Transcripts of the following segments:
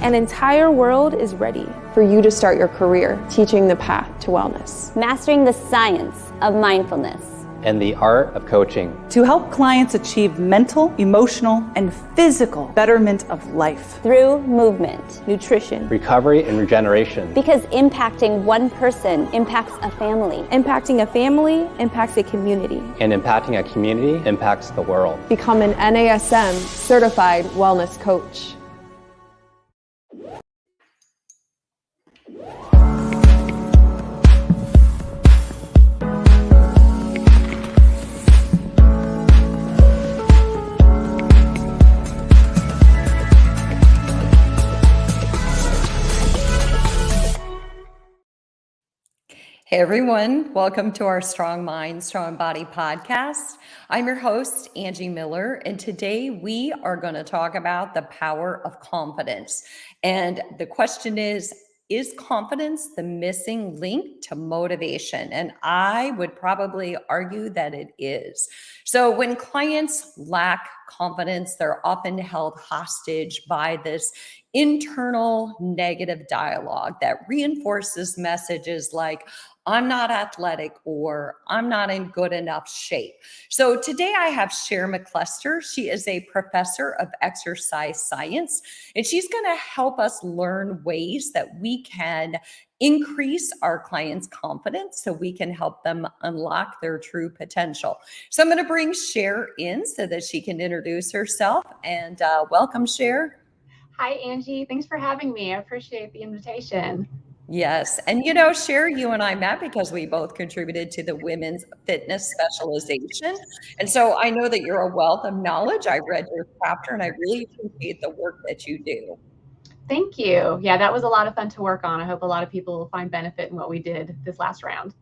An entire world is ready for you to start your career teaching the path to wellness. Mastering the science of mindfulness. And the art of coaching. To help clients achieve mental, emotional, and physical betterment of life. Through movement, nutrition, recovery, and regeneration. Because impacting one person impacts a family. Impacting a family impacts a community. And impacting a community impacts the world. Become an NASM certified wellness coach. Hey everyone, welcome to our Strong Mind, Strong Body podcast. I'm your host, Angie Miller, and today we are going to talk about the power of confidence. And the question is confidence the missing link to motivation? And I would probably argue that it is. So when clients lack confidence, they're often held hostage by this internal negative dialogue that reinforces messages like, I'm not athletic or I'm not in good enough shape. So today I have Cher McLester. She is a professor of exercise science, and she's going to help us learn ways that we can increase our clients' confidence so we can help them unlock their true potential. So I'm going to bring Cher in so that she can introduce herself, and welcome, Cher. Hi, Angie. Thanks for having me. I appreciate the invitation. Yes. And you know, Cher, you and I met because we both contributed to the women's fitness specialization. And so I know that you're a wealth of knowledge. I read your chapter and I really appreciate the work that you do. Thank you. Yeah, that was a lot of fun to work on. I hope a lot of people will find benefit in what we did this last round.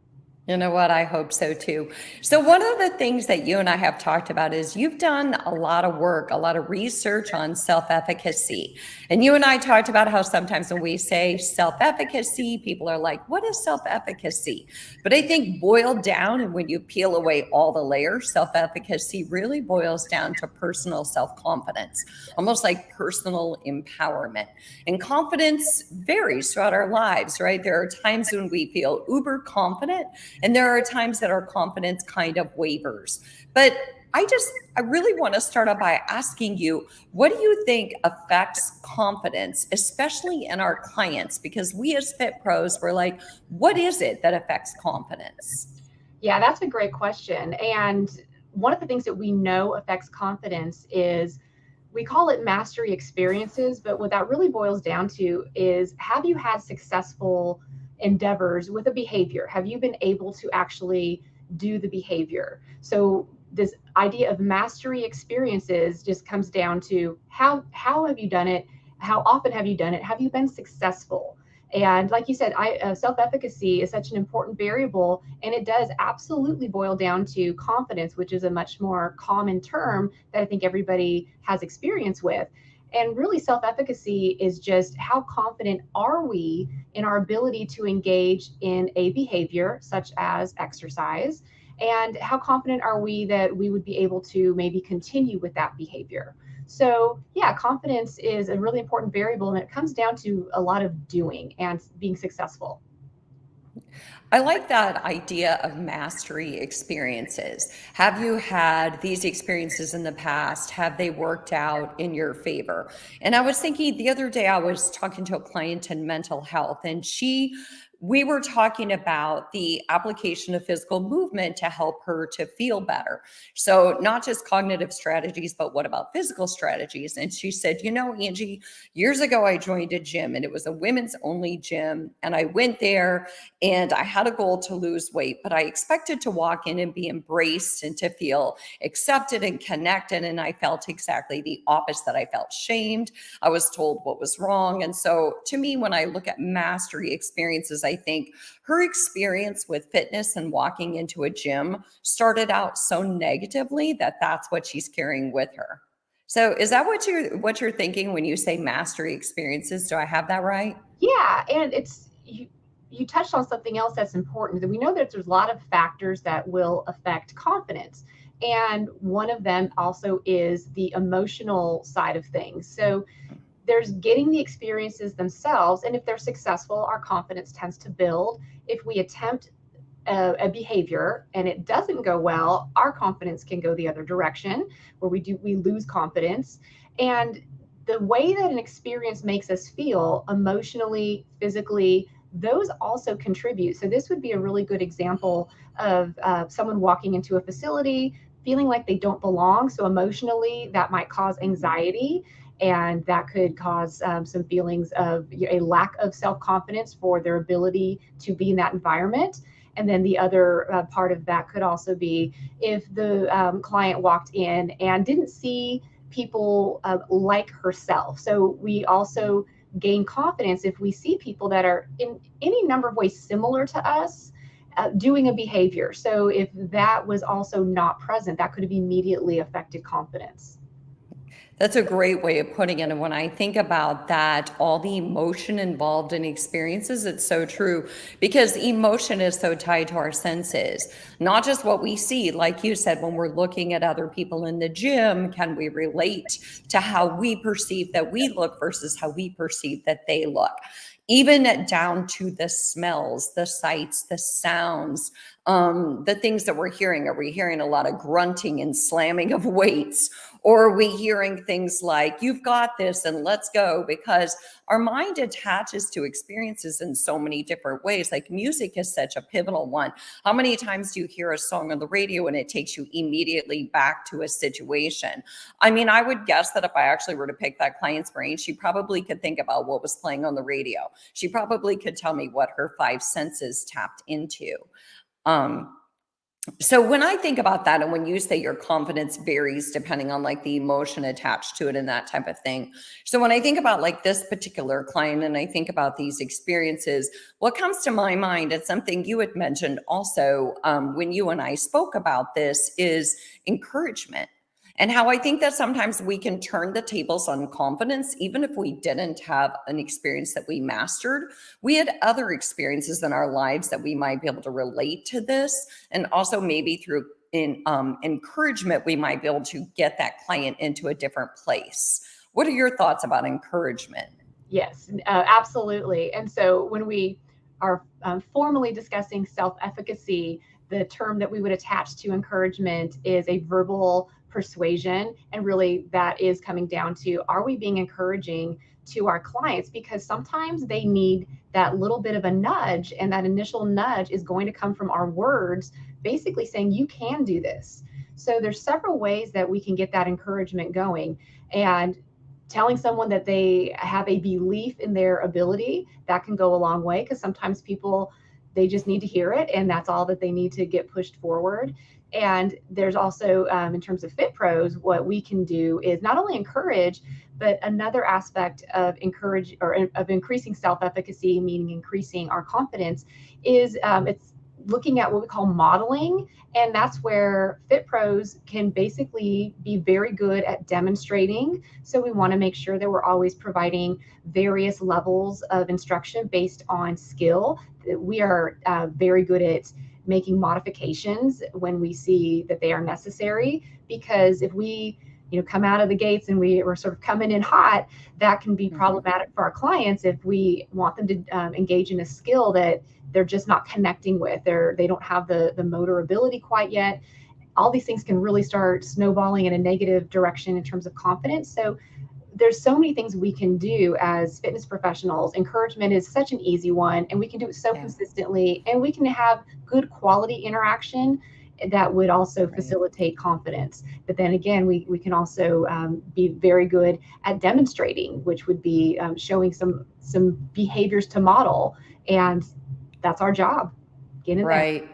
You know what? I hope so too. So one of the things that you and I have talked about is you've done a lot of work, a lot of research on self-efficacy. And you and I talked about how sometimes when we say self-efficacy, people are like, what is self-efficacy? But I think boiled down, and when you peel away all the layers, self-efficacy really boils down to personal self-confidence, almost like personal empowerment. And confidence varies throughout our lives, right? There are times when we feel uber confident, and there are times that our confidence kind of wavers. But I really want to start off by asking you, what do you think affects confidence, especially in our clients? Because we as Fit Pros, we're like, what is it that affects confidence? Yeah, that's a great question. And one of the things that we know affects confidence is, we call it mastery experiences, but what that really boils down to is, have you had successful endeavors with a behavior? Have you been able to actually do the behavior? So this idea of mastery experiences just comes down to how have you done it? How often have you done it? Have you been successful? And like you said, self-efficacy is such an important variable, and it does absolutely boil down to confidence, which is a much more common term that I think everybody has experience with. And really, self-efficacy is just how confident are we in our ability to engage in a behavior such as exercise, and how confident are we that we would be able to maybe continue with that behavior. So yeah, confidence is a really important variable, and it comes down to a lot of doing and being successful. I like that idea of mastery experiences. Have you had these experiences in the past? Have they worked out in your favor? And I was thinking the other day, I was talking to a client in mental health, and we were talking about the application of physical movement to help her to feel better. So not just cognitive strategies, but what about physical strategies? And she said, you know, Angie, years ago, I joined a gym, and it was a women's only gym. And I went there and I had a goal to lose weight, but I expected to walk in and be embraced and to feel accepted and connected. And I felt exactly the opposite. I felt shamed. I was told what was wrong. And so to me, when I look at mastery experiences, I think her experience with fitness and walking into a gym started out so negatively that that's what she's carrying with her. So is that what you're thinking when you say mastery experiences? Do I have that right? Yeah, and it's you touched on something else that's important. That we know that there's a lot of factors that will affect confidence. And one of them also is the emotional side of things. So there's getting the experiences themselves. And if they're successful, our confidence tends to build. If we attempt a behavior and it doesn't go well, our confidence can go the other direction, where we lose confidence. And the way that an experience makes us feel emotionally, physically, those also contribute. So this would be a really good example of someone walking into a facility feeling like they don't belong. So emotionally, that might cause anxiety, and that could cause some feelings of a lack of self-confidence for their ability to be in that environment. And then the other part of that could also be if the client walked in and didn't see people like herself. So we also gain confidence if we see people that are in any number of ways similar to us doing a behavior. So if that was also not present, that could have immediately affected confidence. That's a great way of putting it. And when I think about that, all the emotion involved in experiences, it's so true, because emotion is so tied to our senses, not just what we see. Like you said, when we're looking at other people in the gym, can we relate to how we perceive that we look versus how we perceive that they look? Even down to the smells, the sights, the sounds, the things that we're hearing. Are we hearing a lot of grunting and slamming of weights? Or are we hearing things like, you've got this and let's go? Because our mind attaches to experiences in so many different ways. Like music is such a pivotal one. How many times do you hear a song on the radio and it takes you immediately back to a situation? I mean, I would guess that if I actually were to pick that client's brain, she probably could think about what was playing on the radio. She probably could tell me what her five senses tapped into. So when I think about that, and when you say your confidence varies depending on like the emotion attached to it and that type of thing. So when I think about like this particular client and I think about these experiences, what comes to my mind, and something you had mentioned also when you and I spoke about this, is encouragement. And how I think that sometimes we can turn the tables on confidence, even if we didn't have an experience that we mastered. We had other experiences in our lives that we might be able to relate to this. And also maybe through encouragement, we might be able to get that client into a different place. What are your thoughts about encouragement? Yes, absolutely. And so when we are formally discussing self-efficacy, the term that we would attach to encouragement is a verbal persuasion. And really that is coming down to, are we being encouraging to our clients? Because sometimes they need that little bit of a nudge, and that initial nudge is going to come from our words, basically saying, you can do this. So there's several ways that we can get that encouragement going. And telling someone that they have a belief in their ability, that can go a long way, because sometimes people, they just need to hear it, and that's all that they need to get pushed forward. And there's also, in terms of Fit Pros, what we can do is not only encourage, but another aspect of encourage, or of increasing self-efficacy, meaning increasing our confidence, is it's looking at what we call modeling. And that's where Fit Pros can basically be very good at demonstrating. So we want to make sure that we're always providing various levels of instruction based on skill. We are very good at making modifications when we see that they are necessary, because if we come out of the gates and we're sort of coming in hot, that can be problematic for our clients if we want them to engage in a skill that they're just not connecting with. They don't have the motor ability quite yet. All these things can really start snowballing in a negative direction in terms of confidence. So there's so many things we can do as fitness professionals. Encouragement is such an easy one, and we can do it so consistently, and we can have good quality interaction that would also facilitate confidence. But then again, we can also be very good at demonstrating, which would be showing some behaviors to model, and that's our job. Get in there.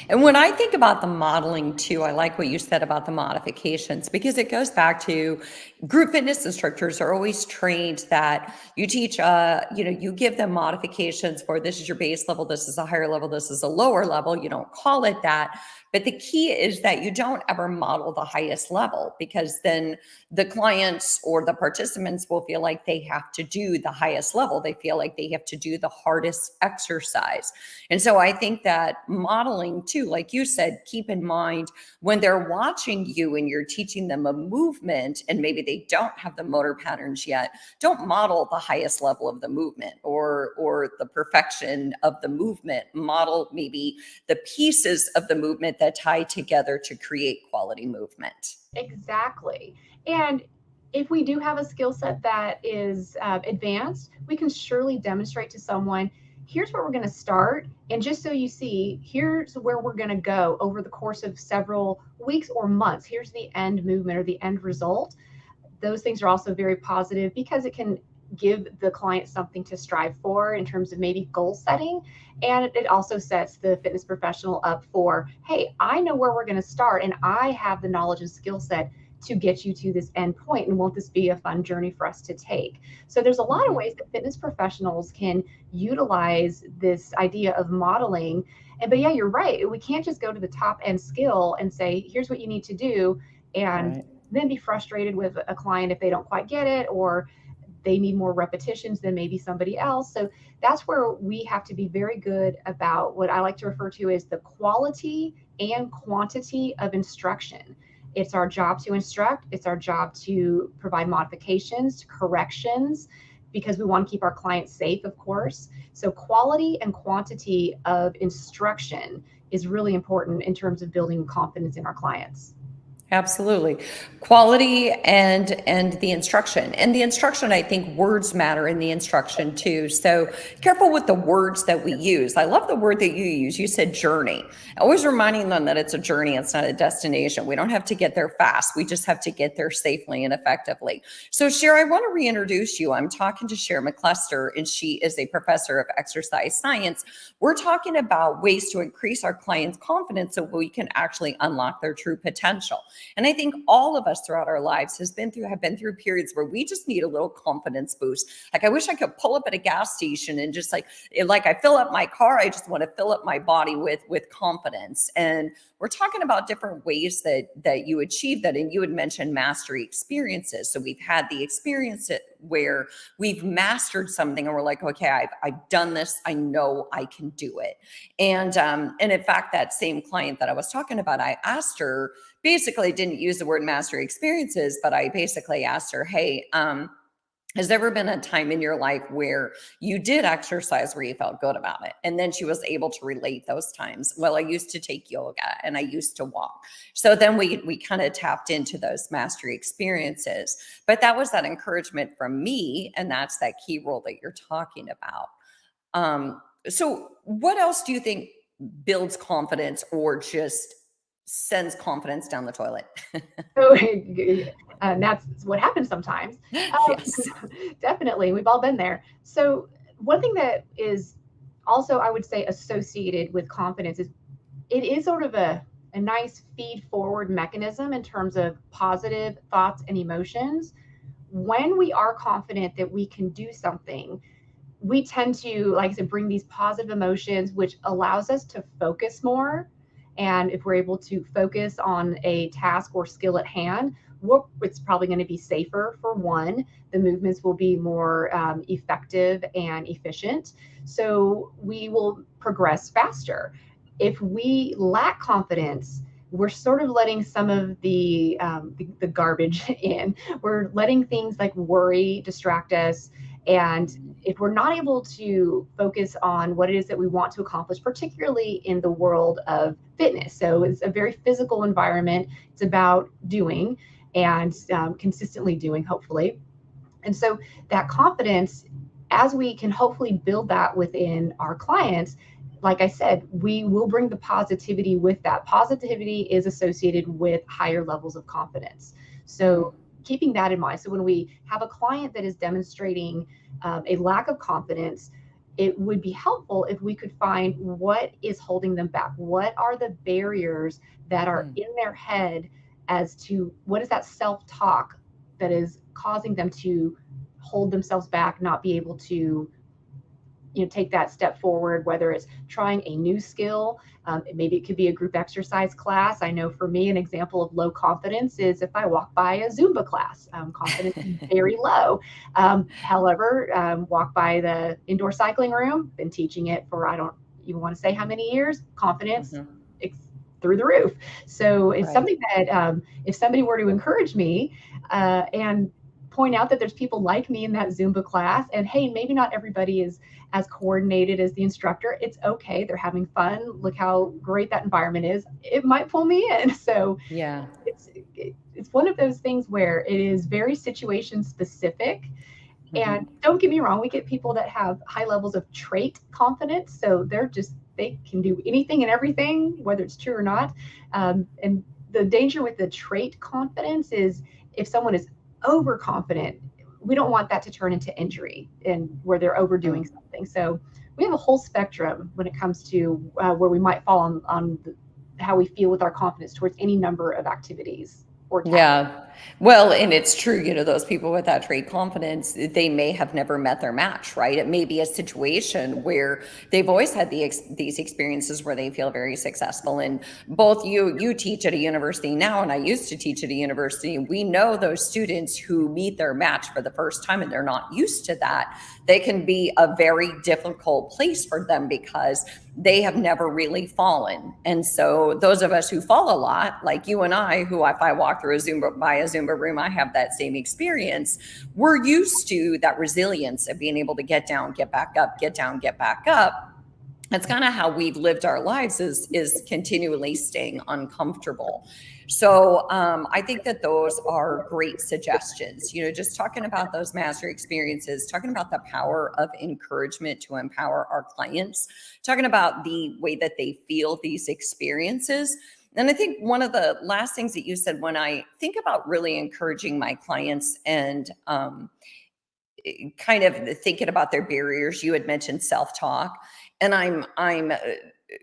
And when I think about the modeling too, I like what you said about the modifications, because it goes back to group fitness instructors are always trained that you teach, you give them modifications for, this is your base level, this is a higher level, this is a lower level. You don't call it that, But the key is that you don't ever model the highest level, because then the clients or the participants will feel like they have to do the highest level. They feel like they have to do the hardest exercise. And so I think that modeling too, like you said, keep in mind when they're watching you and you're teaching them a movement and maybe they don't have the motor patterns yet, don't model the highest level of the movement or the perfection of the movement. Model maybe the pieces of the movement that tie together to create quality movement. Exactly. And if we do have a skill set that is advanced, we can surely demonstrate to someone, here's where we're going to start. And just so you see, here's where we're going to go over the course of several weeks or months. Here's the end movement or the end result. Those things are also very positive because it can give the client something to strive for in terms of maybe goal setting. And it also sets the fitness professional up for, hey, I know where we're going to start and I have the knowledge and skill set to get you to this end point, and won't this be a fun journey for us to take? So there's a lot of ways that fitness professionals can utilize this idea of modeling. But yeah, you're right. We can't just go to the top end skill and say, here's what you need to do, and then be frustrated with a client if they don't quite get it, or they need more repetitions than maybe somebody else. So that's where we have to be very good about what I like to refer to as the quality and quantity of instruction. It's our job to instruct. It's our job to provide modifications, corrections, because we want to keep our clients safe, of course. So quality and quantity of instruction is really important in terms of building confidence in our clients. Absolutely. Quality and the instruction. And the instruction, I think words matter in the instruction too. So careful with the words that we use. I love the word that you use. You said journey. Always reminding them that it's a journey. It's not a destination. We don't have to get there fast. We just have to get there safely and effectively. So Cher, I want to reintroduce you. I'm talking to Cher McLester, and she is a professor of exercise science. We're talking about ways to increase our clients' confidence so we can actually unlock their true potential. And I think all of us throughout our lives have been through periods where we just need a little confidence boost. Like, I wish I could pull up at a gas station and just like I fill up my car, I just want to fill up my body with confidence. And we're talking about different ways that you achieve that. And you had mentioned mastery experiences. So we've had the experience where we've mastered something and we're like, okay, I've done this. I know I can do it. And in fact, that same client that I was talking about, I asked her, basically didn't use the word mastery experiences, but I basically asked her, hey, has there ever been a time in your life where you did exercise where you felt good about it? And then she was able to relate those times. Well, I used to take yoga and I used to walk. So then we kind of tapped into those mastery experiences. But that was that encouragement from me. And that's that key role that you're talking about. So what else do you think builds confidence or just sends confidence down the toilet? That's what happens sometimes. Yes. Definitely. We've all been there. So one thing that is also, I would say, associated with confidence is it is sort of a nice feed forward mechanism in terms of positive thoughts and emotions. When we are confident that we can do something, we tend to, like I said, bring these positive emotions, which allows us to focus more. And if we're able to focus on a task or skill at hand, it's probably going to be safer for one. The movements will be more effective and efficient. So we will progress faster. If we lack confidence, we're sort of letting some of the garbage in. We're letting things like worry distract us. And if we're not able to focus on what it is that we want to accomplish, particularly in the world of fitness, so it's a very physical environment, it's about doing and consistently doing, hopefully. And so that confidence, as we can hopefully build that within our clients, like I said, we will bring the positivity with that. Positivity is associated with higher levels of confidence. So keeping that in mind. So when we have a client that is demonstrating a lack of confidence, it would be helpful if we could find what is holding them back. What are the barriers that are in their head as to what is that self-talk that is causing them to hold themselves back, not be able to take that step forward, whether it's trying a new skill. Maybe it could be a group exercise class. I know for me, an example of low confidence is if I walk by a Zumba class. Confidence is very low. However, walk by the indoor cycling room, been teaching it for, I don't even want to say how many years, confidence through the roof. So it's something that if somebody were to encourage me and point out that there's people like me in that Zumba class, and hey, maybe not everybody is as coordinated as the instructor. It's okay. They're having fun. Look how great that environment is. It might pull me in. So yeah, it's one of those things where it is very situation specific. And don't get me wrong, we get people that have high levels of trait confidence. So they can do anything and everything, whether it's true or not. And the danger with the trait confidence is if someone is overconfident, we don't want that to turn into injury and where they're overdoing something. So we have a whole spectrum when it comes to where we might fall on how we feel with our confidence towards any number of activities. Yeah. Well, and it's true, those people with that trait confidence, they may have never met their match, right? It may be a situation where they've always had these experiences where they feel very successful. And both you teach at a university now, and I used to teach at a university. We know those students who meet their match for the first time and they're not used to that. They can be a very difficult place for them because they have never really fallen. And so those of us who fall a lot, like you and I, who if I walk through a Zumba room, I have that same experience. We're used to that resilience of being able to get down, get back up, get down, get back up. That's kind of how we've lived our lives is continually staying uncomfortable. So I think that those are great suggestions, just talking about those mastery experiences, talking about the power of encouragement to empower our clients, talking about the way that they feel these experiences. And I think one of the last things that you said, when I think about really encouraging my clients and kind of thinking about their barriers, you had mentioned self-talk, and I'm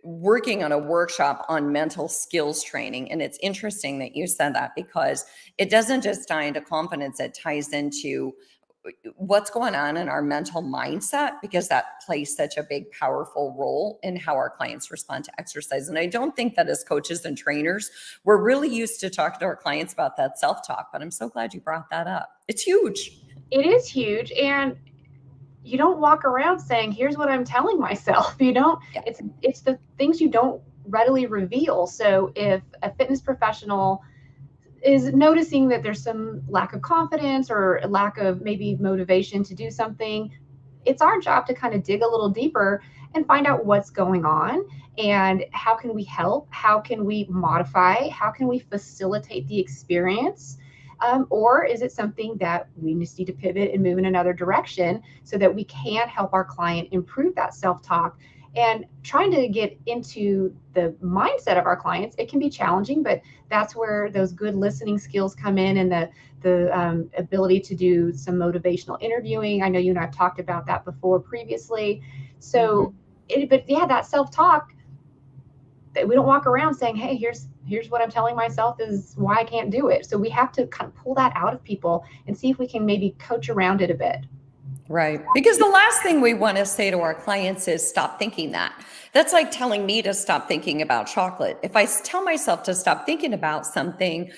working on a workshop on mental skills training. And it's interesting that you said that because it doesn't just tie into confidence, it ties into what's going on in our mental mindset, because that plays such a big, powerful role in how our clients respond to exercise. And I don't think that as coaches and trainers, we're really used to talking to our clients about that self-talk, but I'm so glad you brought that up. It's huge. It is huge. And you don't walk around saying, here's what I'm telling myself. You don't, it's the things you don't readily reveal. So if a fitness professional is noticing that there's some lack of confidence or lack of maybe motivation to do something, it's our job to kind of dig a little deeper and find out what's going on and how can we help? How can we modify? How can we facilitate the experience? Or is it something that we just need to pivot and move in another direction so that we can help our client improve that self-talk? And trying to get into the mindset of our clients, it can be challenging, but that's where those good listening skills come in, and the ability to do some motivational interviewing. I know you and I have talked about that before previously. So, that self-talk, that we don't walk around saying, hey, here's what I'm telling myself is why I can't do it. So we have to kind of pull that out of people and see if we can maybe coach around it a bit. Right. Because the last thing we want to say to our clients is stop thinking that. That's like telling me to stop thinking about chocolate. If I tell myself to stop thinking about something,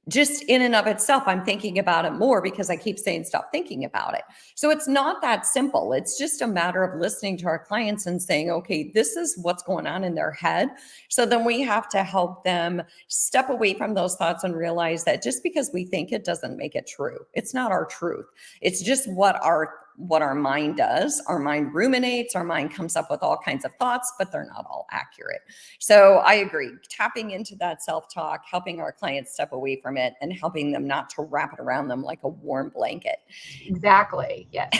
just in and of itself, I'm thinking about it more because I keep saying stop thinking about it. So it's not that simple. It's just a matter of listening to our clients and saying, okay, this is what's going on in their head. So then we have to help them step away from those thoughts and realize that just because we think it doesn't make it true. It's not our truth. It's just what our mind does. Our mind ruminates, our mind comes up with all kinds of thoughts, but they're not all accurate. So I agree, tapping into that self-talk, helping our clients step away from it and helping them not to wrap it around them like a warm blanket. Exactly. Yes.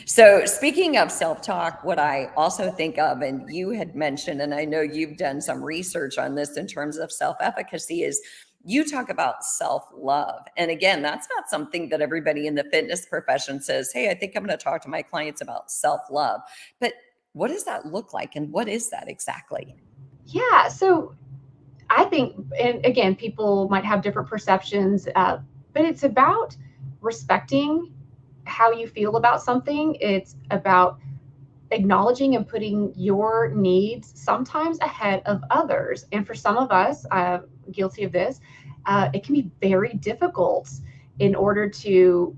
So speaking of self-talk, what I also think of, and you had mentioned, and I know you've done some research on this in terms of self-efficacy, is you talk about self-love. And again, that's not something that everybody in the fitness profession says, hey, I think I'm going to talk to my clients about self-love. But what does that look like? And what is that exactly? Yeah. So I think, and again, people might have different perceptions, but it's about respecting how you feel about something. It's about acknowledging and putting your needs sometimes ahead of others. And for some of us, guilty of this, it can be very difficult in order to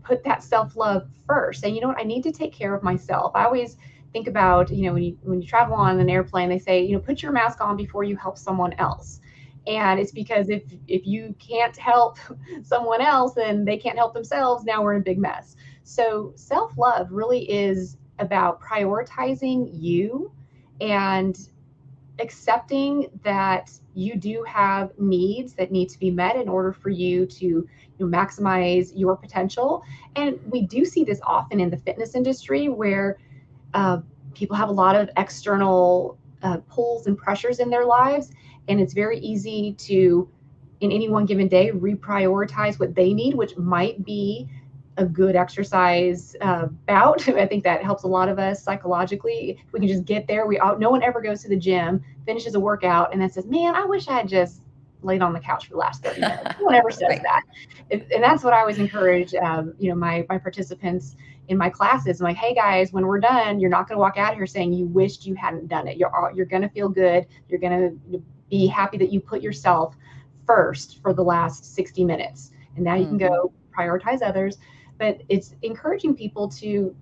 put that self-love first. And you know what, I need to take care of myself. I always think about, when you travel on an airplane, they say, put your mask on before you help someone else. And it's because if you can't help someone else, then they can't help themselves. Now we're in a big mess. So self-love really is about prioritizing you and accepting that you do have needs that need to be met in order for you to maximize your potential. And we do see this often in the fitness industry where people have a lot of external pulls and pressures in their lives. And it's very easy to, in any one given day, reprioritize what they need, which might be a good exercise bout. I think that helps a lot of us psychologically. If we can just get there. No one ever goes to the gym, finishes a workout, and then says, man, I wish I had just laid on the couch for the last 30 minutes. No one ever says that. And that's what I always encourage, my participants in my classes. I'm like, hey guys, when we're done, you're not going to walk out of here saying you wished you hadn't done it. You're going to feel good. You're going to be happy that you put yourself first for the last 60 minutes. And now you can go prioritize others. But it's encouraging people to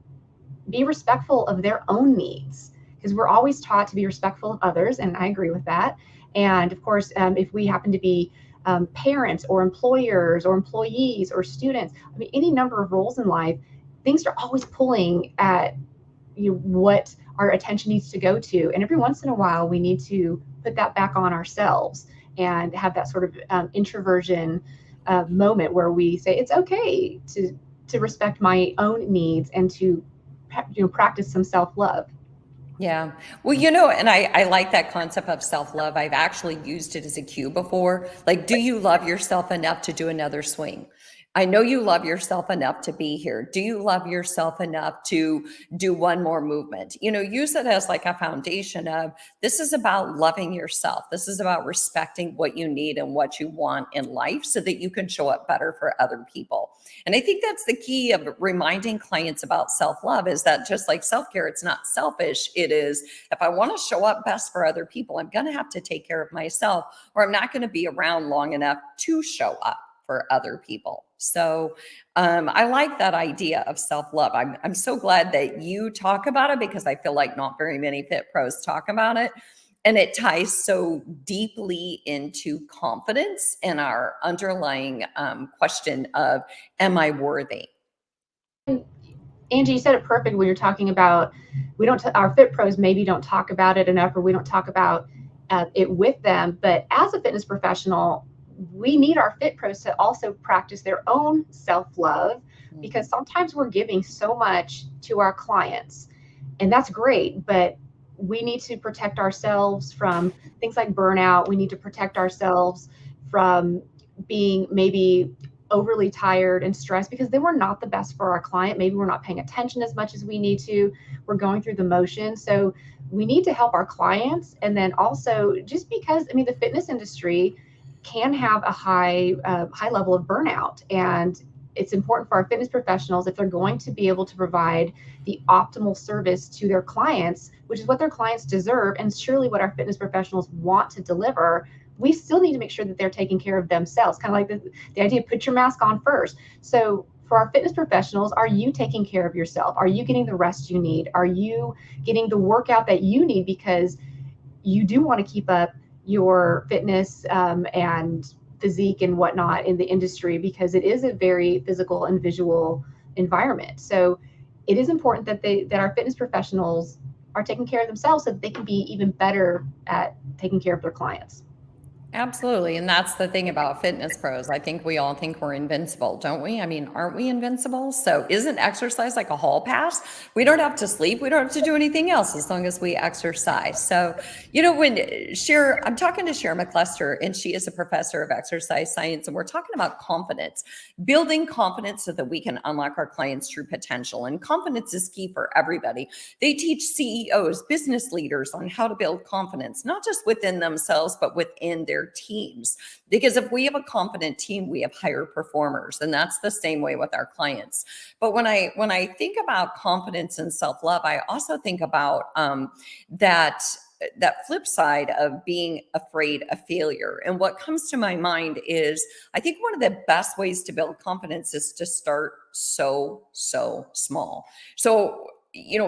be respectful of their own needs, because we're always taught to be respectful of others. And I agree with that. And of course, if we happen to be parents or employers or employees or students, any number of roles in life, things are always pulling at what our attention needs to go to. And every once in a while, we need to put that back on ourselves and have that sort of introversion moment where we say it's okay to respect my own needs and to practice some self-love. Yeah. Well, and I like that concept of self-love. I've actually used it as a cue before. Like, do you love yourself enough to do another swing? I know you love yourself enough to be here. Do you love yourself enough to do one more movement? Use it as like a foundation of, this is about loving yourself. This is about respecting what you need and what you want in life so that you can show up better for other people. And I think that's the key of reminding clients about self-love, is that just like self-care, it's not selfish. It is, if I want to show up best for other people, I'm going to have to take care of myself, or I'm not going to be around long enough to show up for other people. So I like that idea of self-love. I'm so glad that you talk about it, because I feel like not very many fit pros talk about it. And it ties so deeply into confidence and our underlying question of, am I worthy? Angie, you said it perfect when you're talking about, our fit pros maybe don't talk about it enough, or we don't talk about it with them. But as a fitness professional, we need our fit pros to also practice their own self-love, because sometimes we're giving so much to our clients, and that's great, but we need to protect ourselves from things like burnout. We need to protect ourselves from being maybe overly tired and stressed, because then we're not the best for our client. Maybe we're not paying attention as much as we need to. We're going through the motions. So we need to help our clients. And then also, just because, the fitness industry can have a high level of burnout, and it's important for our fitness professionals, if they're going to be able to provide the optimal service to their clients, which is what their clients deserve, and surely what our fitness professionals want to deliver, we still need to make sure that they're taking care of themselves. Kind of like the idea of put your mask on first. So for our fitness professionals, are you taking care of yourself? Are you getting the rest you need? Are you getting the workout that you need? Because you do want to keep up your fitness and physique and whatnot in the industry, because it is a very physical and visual environment. So it is important that our fitness professionals are taking care of themselves so that they can be even better at taking care of their clients. Absolutely. And that's the thing about fitness pros. I think we all think we're invincible, don't we? Aren't we invincible? So isn't exercise like a hall pass? We don't have to sleep. We don't have to do anything else as long as we exercise. So, when I'm talking to Cher McLester, and she is a professor of exercise science, and we're talking about confidence, building confidence so that we can unlock our clients' true potential. And confidence is key for everybody. They teach CEOs, business leaders on how to build confidence, not just within themselves, but within their their teams. Because if we have a confident team, we have higher performers. And that's the same way with our clients. But when I think about confidence and self-love, I also think about that flip side of being afraid of failure. And what comes to my mind is, I think one of the best ways to build confidence is to start so small. So,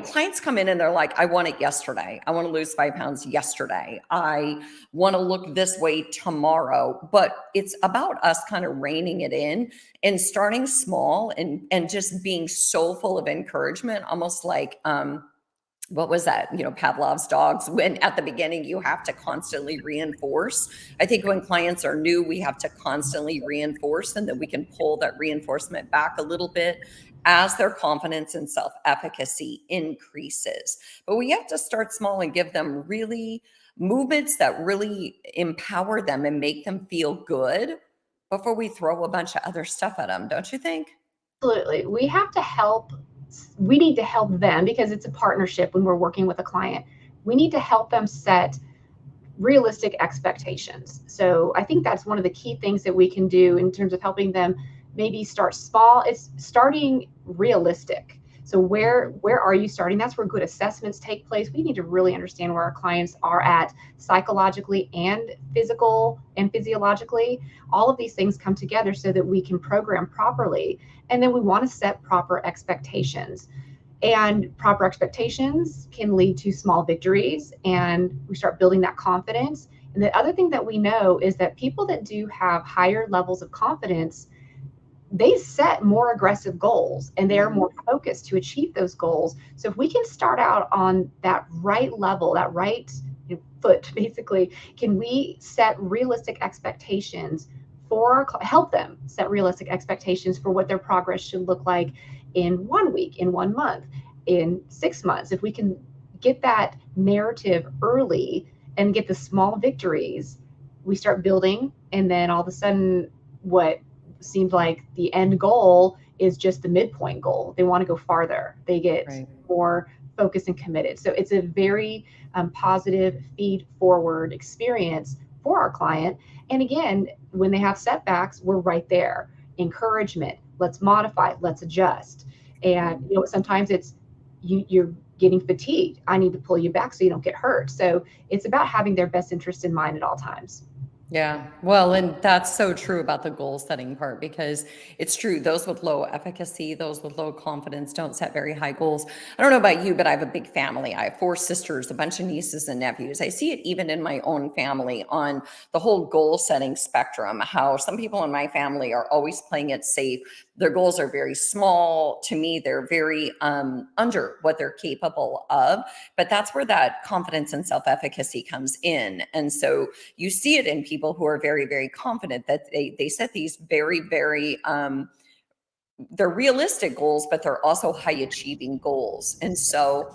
clients come in and they're like, I want it yesterday. I want to lose 5 pounds yesterday. I want to look this way tomorrow. But it's about us kind of reining it in and starting small and just being so full of encouragement, almost like, what was that? Pavlov's dogs, when at the beginning you have to constantly reinforce. I think when clients are new, we have to constantly reinforce, and then we can pull that reinforcement back a little bit as their confidence and self-efficacy increases. But we have to start small and give them really movements that really empower them and make them feel good before we throw a bunch of other stuff at them, don't you think? Absolutely. We need to help them, because it's a partnership when we're working with a client. We need to help them set realistic expectations. So I think that's one of the key things that we can do in terms of helping them maybe start small. It's starting realistic. So where are you starting? That's where good assessments take place. We need to really understand where our clients are at psychologically and physiologically. All of these things come together so that we can program properly. And then we want to set proper expectations. And proper expectations can lead to small victories, and we start building that confidence. And the other thing that we know is that people that do have higher levels of confidence, they set more aggressive goals and they are more focused to achieve those goals. So if we can start out on that right level, that right foot, basically, can we set realistic expectations help them set realistic expectations for what their progress should look like in 1 week, in 1 month, in 6 months. If we can get that narrative early and get the small victories, we start building, and then all of a sudden what seems like the end goal is just the midpoint goal. They want to go farther. They get more focused and committed. So it's a very positive feed forward experience for our client. And again, when they have setbacks, we're right there. Encouragement, let's modify, let's adjust. And sometimes it's you're getting fatigued. I need to pull you back so you don't get hurt. So it's about having their best interest in mind at all times. Yeah, well, and that's so true about the goal setting part, because it's true. Those with low efficacy, those with low confidence don't set very high goals. I don't know about you, but I have a big family. I have 4 sisters, a bunch of nieces and nephews. I see it even in my own family on the whole goal setting spectrum, how some people in my family are always playing it safe. Their goals are very small. To me, they're very under what they're capable of. But that's where that confidence and self-efficacy comes in. And so you see it in people who are very, very confident that they set these very, very, they're realistic goals, but they're also high achieving goals. And so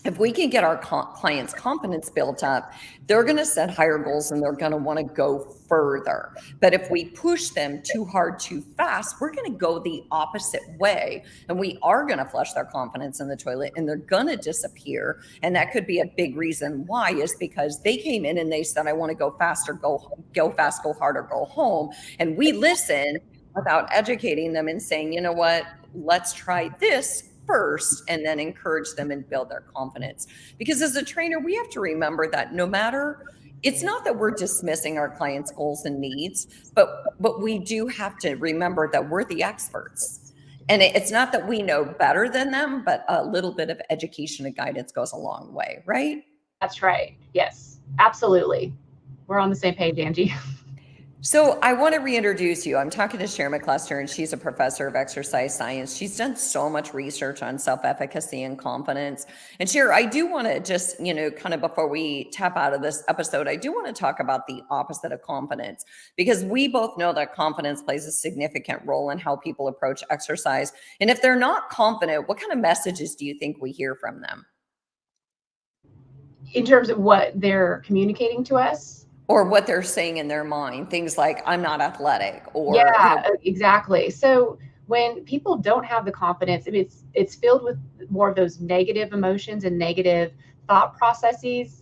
if we can get our clients' confidence built up, they're going to set higher goals and they're going to want to go further. But if we push them too hard, too fast, we're going to go the opposite way. And we are going to flush their confidence in the toilet, and they're going to disappear. And that could be a big reason why, is because they came in and they said, I want to go faster, go fast, go harder, go home. And we listen without educating them and saying, you know what, let's try this first, and then encourage them and build their confidence. Because as a trainer, we have to remember that it's not that we're dismissing our clients' goals and needs, but we do have to remember that we're the experts. And it's not that we know better than them, but a little bit of education and guidance goes a long way, right? That's right. Yes, absolutely. We're on the same page, Angie. So I want to reintroduce you. I'm talking to Cher McLester, and she's a professor of exercise science. She's done so much research on self-efficacy and confidence. And Cher, I do want to just, kind of before we tap out of this episode, I do want to talk about the opposite of confidence, because we both know that confidence plays a significant role in how people approach exercise. And if they're not confident, what kind of messages do you think we hear from them? In terms of what they're communicating to us? Or what they're saying in their mind, things like, I'm not athletic, or exactly. So when people don't have the confidence, it's filled with more of those negative emotions and negative thought processes.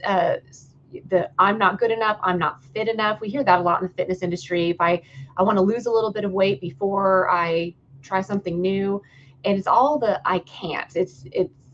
the I'm not good enough, I'm not fit enough. We hear that a lot in the fitness industry. If I want to lose a little bit of weight before I try something new, and it's all the I can't. It's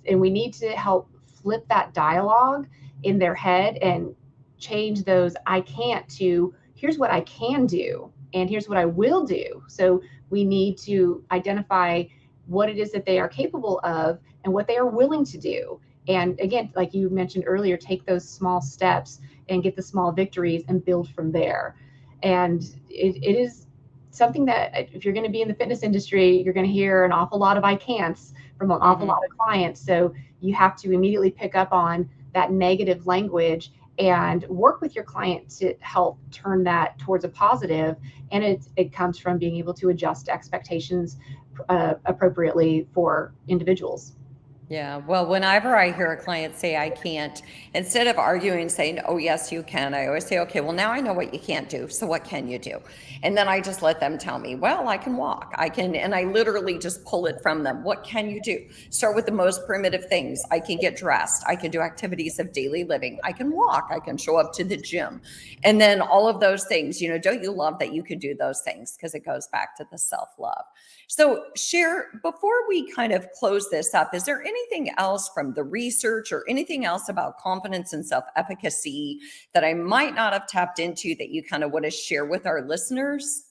and we need to help flip that dialogue in their head and change those I can't to here's what I can do and here's what I will do. So we need to identify what it is that they are capable of and what they are willing to do. And again, like you mentioned earlier, take those small steps and get the small victories and build from there. And it is something that if you're going to be in the fitness industry, you're going to hear an awful lot of I can'ts from an awful lot of clients. So you have to immediately pick up on that negative language and work with your client to help turn that towards a positive. And it comes from being able to adjust expectations appropriately for individuals. Yeah. Well, whenever I hear a client say, I can't, instead of arguing and saying, oh, yes, you can, I always say, okay, well, now I know what you can't do. So what can you do? And then I just let them tell me, well, I can walk. I can, and I literally just pull it from them. What can you do? Start with the most primitive things. I can get dressed. I can do activities of daily living. I can walk. I can show up to the gym. And then all of those things, don't you love that you could do those things? Because it goes back to the self-love. So Cher, before we kind of close this up, is there anything else from the research or anything else about confidence and self-efficacy that I might not have tapped into that you kind of want to share with our listeners?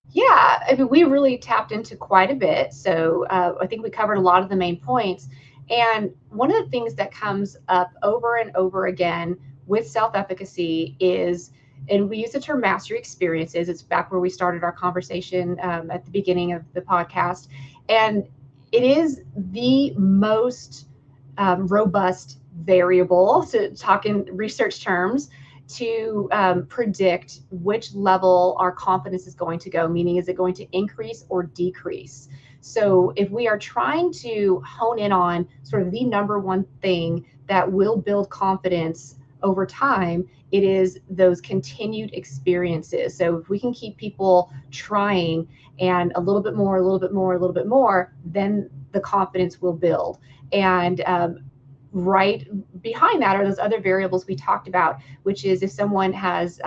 Yeah, I mean, we really tapped into quite a bit. So I think we covered a lot of the main points. And one of the things that comes up over and over again with self-efficacy is, and we use the term mastery experiences. It's back where we started our conversation at the beginning of the podcast. And it is the most robust variable, to talk in research terms, to predict which level our confidence is going to go, meaning is it going to increase or decrease? So if we are trying to hone in on sort of the number one thing that will build confidence over time, it is those continued experiences. So if we can keep people trying and a little bit more, a little bit more, a little bit more, then the confidence will build. And right behind that are those other variables we talked about, which is if someone has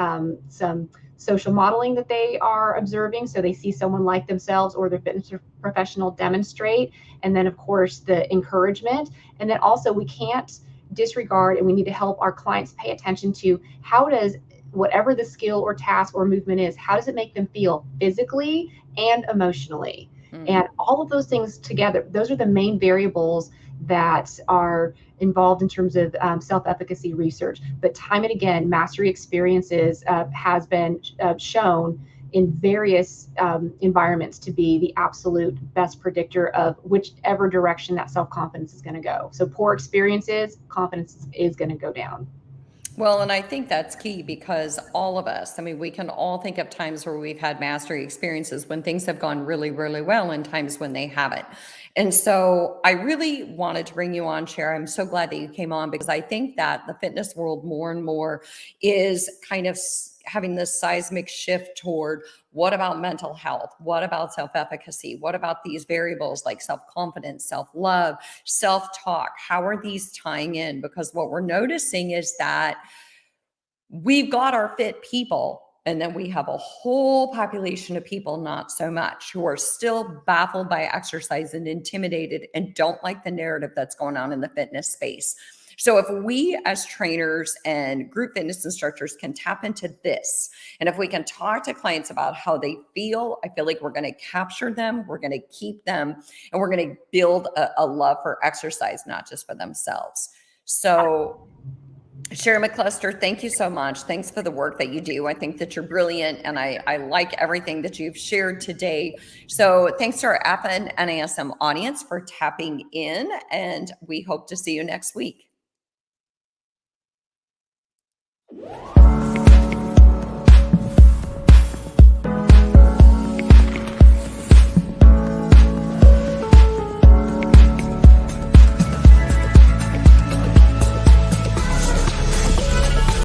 some social modeling that they are observing, so they see someone like themselves or their fitness professional demonstrate, and then of course the encouragement. And then also we can't disregard, and we need to help our clients pay attention to, how does whatever the skill or task or movement is, how does it make them feel physically and emotionally? And all of those things together, those are the main variables that are involved in terms of self-efficacy research. But time and again, mastery experiences has been shown in various environments to be the absolute best predictor of whichever direction that self-confidence is going to go. So poor experiences, confidence is going to go down. Well, and I think that's key, because all of us, I mean, we can all think of times where we've had mastery experiences when things have gone really, really well, and times when they haven't. And so I really wanted to bring you on, Cher. I'm so glad that you came on, because I think that the fitness world more and more is kind of having this seismic shift toward, what about mental health? What about self-efficacy? What about these variables like self-confidence, self-love, self-talk? How are these tying in? Because what we're noticing is that we've got our fit people, and then we have a whole population of people, not so much, who are still baffled by exercise and intimidated and don't like the narrative that's going on in the fitness space. So if we as trainers and group fitness instructors can tap into this, and if we can talk to clients about how they feel, I feel like we're going to capture them, we're going to keep them, and we're going to build a love for exercise, not just for themselves. So Cher McLester, thank you so much. Thanks for the work that you do. I think that you're brilliant, and I like everything that you've shared today. So thanks to our APA and NASM audience for tapping in, and we hope to see you next week.